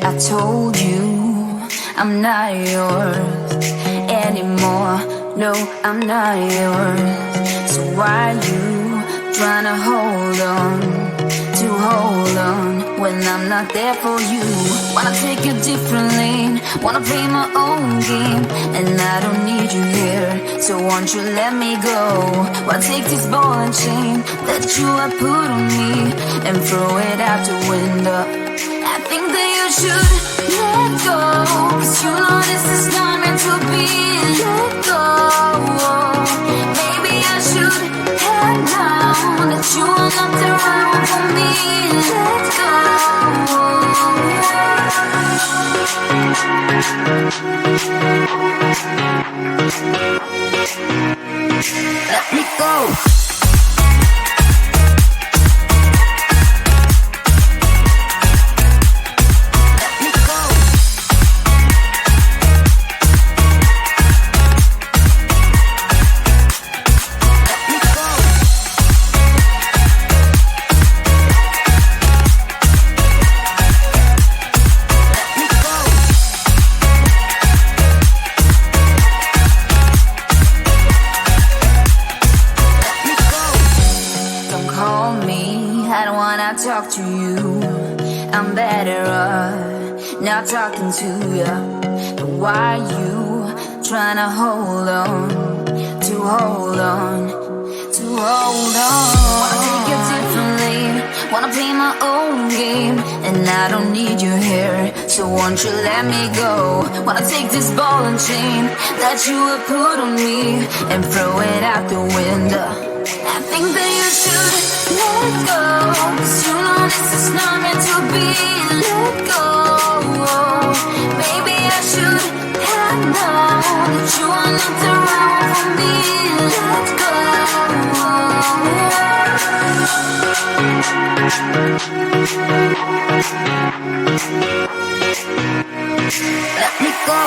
I told you I'm not yours anymore. No, I'm not yours. So why you trying to hold on when I'm not there for you? Wanna take a different lane, wanna play my own game, and I don't need you here, so won't you let me go? Wanna take this ball and chain that you have put on me and throw it out the window. I think that you should let go, 'cause you know this is not meant to be. Let go. Maybe I should have known that you are not the right one for me. Let go. Let me go. Talk to you, I'm better off not talking to you. But why you trying to hold on? Wanna take a different lane, wanna play my own game, and I don't need you here, so won't you let me go? Wanna take this ball and chain that you have put on me and throw it out the window. I think that you should let go, 'cause you know this is not meant to be. Let go. Maybe I should have known that you are not the right one for me. Let go. Let me go.